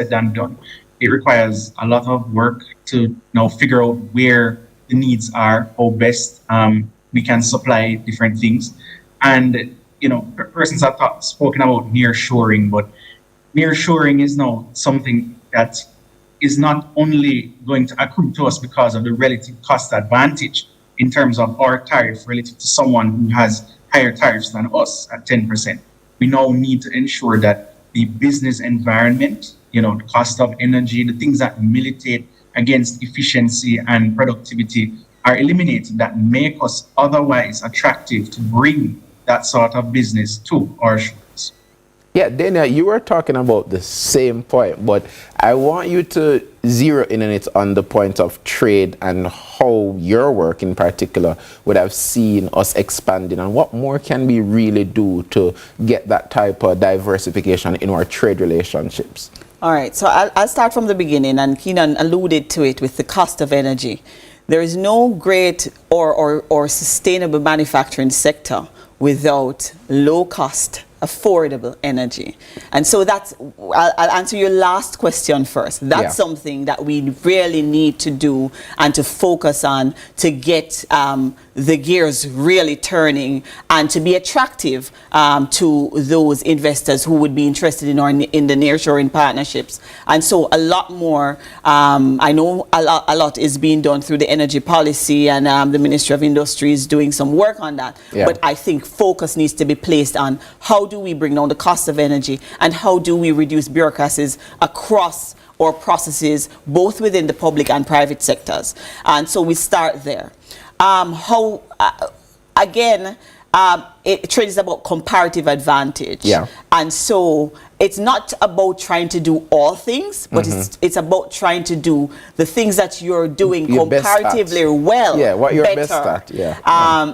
said than done. It requires a lot of work to now figure out where the needs are, how best we can supply different things. And persons have spoken about nearshoring, but nearshoring is now something that is not only going to accrue to us because of the relative cost advantage in terms of our tariff relative to someone who has higher tariffs than us at 10%. We now need to ensure that the business environment, the cost of energy, the things that militate against efficiency and productivity are eliminated that make us otherwise attractive to bring that sort of business to our shores. Yeah, Daniel, you were talking about the same point, but I want you to zero in on it on the point of trade and how your work in particular would have seen us expanding, and what more can we really do to get that type of diversification in our trade relationships. All right, so I'll start from the beginning, and Keenan alluded to it with the cost of energy. There is no great or sustainable manufacturing sector without low cost, affordable energy. And so I'll answer your last question first. That's something that we really need to do and to focus on to get the gears really turning and to be attractive to those investors who would be interested in the nearshoring partnerships. And so a lot more, I know a lot is being done through the energy policy, and the Ministry of Industry is doing some work on that. But I think focus needs to be placed on how do we bring down the cost of energy and how do we reduce bureaucracies across our processes, both within the public and private sectors. And so we start there. Trade is about comparative advantage. And so it's not about trying to do all things, but it's about trying to do the things that you're doing comparatively well. Yeah, what you're better. best at.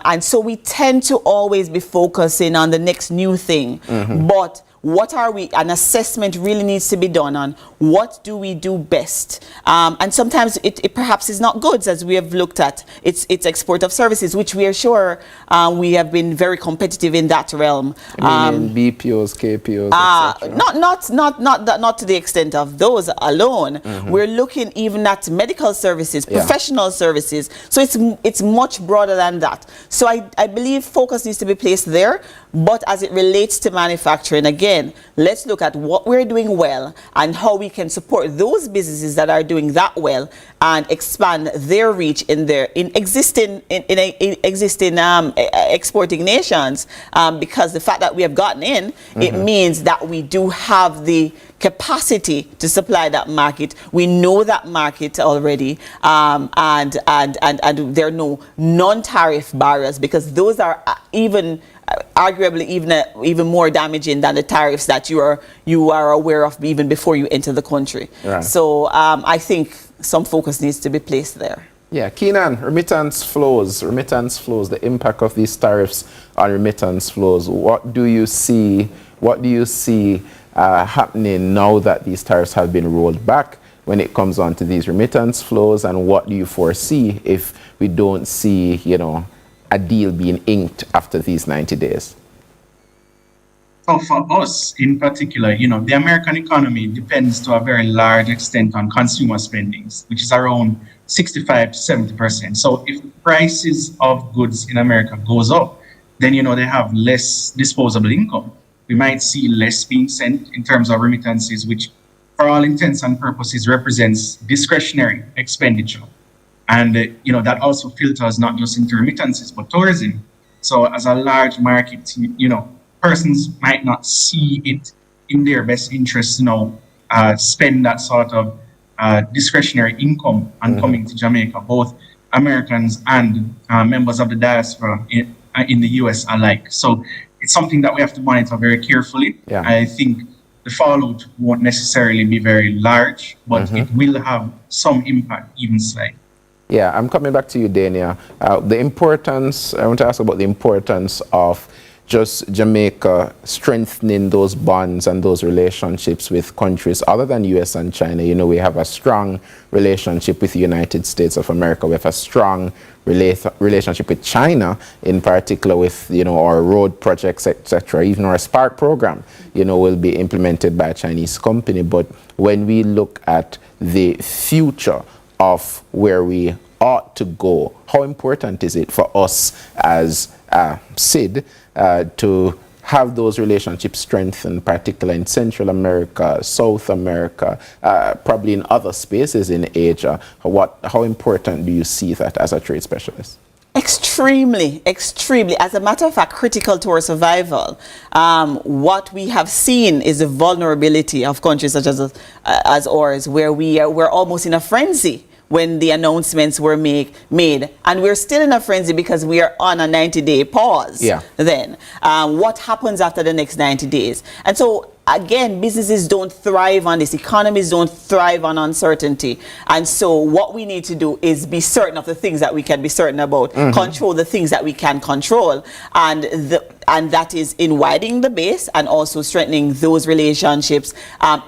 And so we tend to always be focusing on the next new thing. But what are we, an assessment really needs to be done on what do we do best. And sometimes it perhaps is not goods, as we have looked at. It's export of services, which we are sure we have been very competitive in that realm. BPOs, KPOs, etc. Not to the extent of those alone. We're looking even at medical services, professional services. So it's much broader than that. So I believe focus needs to be placed there. But as it relates to manufacturing, again, let's look at what we're doing well and how we can support those businesses that are doing that well and expand their reach in existing exporting nations. Because the fact that we have gotten in, it means that we do have the capacity to supply that market. We know that market already, and there are no non-tariff barriers, because those are arguably even more damaging than the tariffs that you are aware of even before you enter the country. So I think some focus needs to be placed there. Yeah, Keenan, remittance flows, the impact of these tariffs on remittance flows. What do you see happening now that these tariffs have been rolled back when it comes on to these remittance flows, and what do you foresee if we don't see, a deal being inked after these 90 days? So for us in particular, the American economy depends to a very large extent on consumer spendings, which is around 65 to 70%. So if the prices of goods in America goes up, then, they have less disposable income. We might see less being sent in terms of remittances, which for all intents and purposes represents discretionary expenditure. And, that also filters not just into remittances, but tourism. So as a large market, persons might not see it in their best interest to spend that sort of discretionary income on coming to Jamaica, both Americans and members of the diaspora in the US alike. So it's something that we have to monitor very carefully. I think the fallout won't necessarily be very large, but it will have some impact, even slight. Yeah, I'm coming back to you, Dania. I want to ask about the importance of just Jamaica strengthening those bonds and those relationships with countries other than US and China. You know, we have a strong relationship with the United States of America. We have a strong relationship with China, in particular with, you know, our road projects, etc. Even our Spark program, you know, will be implemented by a Chinese company. But when we look at the future of where we ought to go, how important is it for us as SID to have those relationships strengthened, particularly in Central America, South America, probably in other spaces in Asia? How important do you see that as a trade specialist? Extremely, extremely. As a matter of fact, critical to our survival. What we have seen is the vulnerability of countries such as ours, where we're almost in a frenzy when the announcements were made, and we're still in a frenzy because we are on a 90-day pause. Yeah. Then what happens after the next 90 days? And so again, businesses don't thrive on this, economies don't thrive on uncertainty. And so what we need to do is be certain of the things that we can be certain about, control the things that we can control, and that is in widening the base and also strengthening those relationships,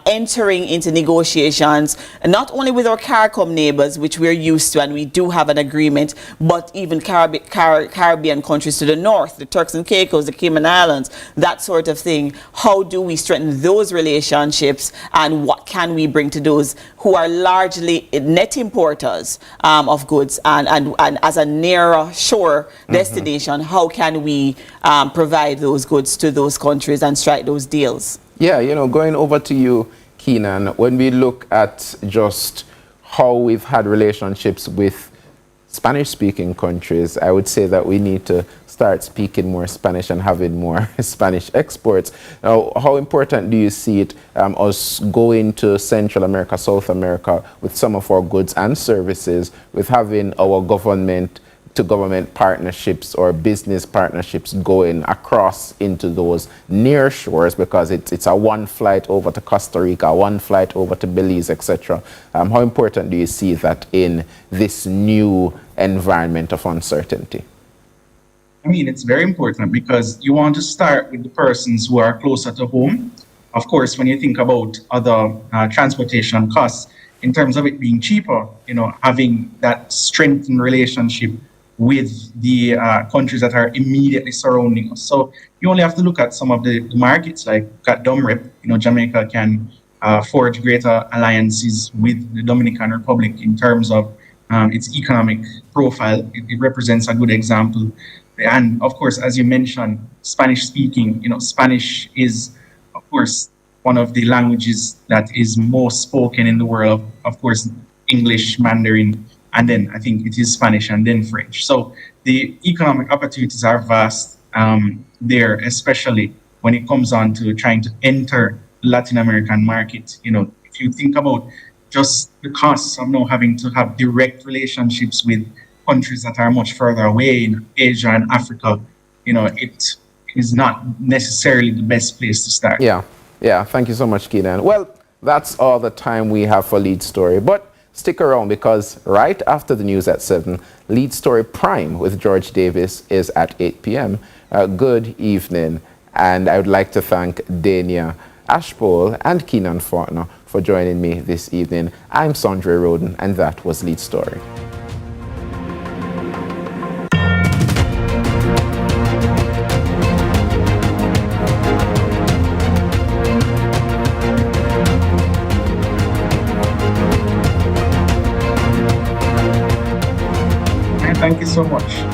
entering into negotiations, not only with our CARICOM neighbors, which we're used to and we do have an agreement, but even Caribbean countries to the north, the Turks and Caicos, the Cayman Islands, that sort of thing. How do we strengthen those relationships, and what can we bring to those who are largely net importers of goods, and as a nearer shore destination, how can we provide those goods to those countries and strike those deals? Yeah, you know, going over to you, Keenan, when we look at just how we've had relationships with Spanish-speaking countries, I would say that we need to start speaking more Spanish and having more Spanish exports. Now, how important do you see it, us going to Central America, South America with some of our goods and services, with having our government-to-government partnerships or business partnerships going across into those near shores, because it's a one flight over to Costa Rica, one flight over to Belize, etc. How important do you see that in this new environment of uncertainty? I mean, it's very important because you want to start with the persons who are closer to home. Of course, when you think about other transportation costs, in terms of it being cheaper, you know, having that strengthened relationship with the countries that are immediately surrounding us. So you only have to look at some of the markets, like at DOMREP, you know, Jamaica can forge greater alliances with the Dominican Republic in terms of its economic profile. It represents a good example. And of course, as you mentioned, Spanish speaking, you know, Spanish is, of course, one of the languages that is most spoken in the world. Of course, English, Mandarin, and then I think it is Spanish and then French. So the economic opportunities are vast there, especially when it comes on to trying to enter the Latin American market. You know, if you think about just the costs of now having to have direct relationships with countries that are much further away in Asia and Africa, you know, it is not necessarily the best place to start. Yeah, thank you so much, Keenan. Well, that's all the time we have for Lead Story, but stick around, because right after the news at 7, Lead Story Prime with George Davis is at 8 p.m. Good evening, and I would like to thank Dania Ashpole and Keenan Faulkner for joining me this evening. I'm Sondre Roden, and that was Lead Story. Thank you so much.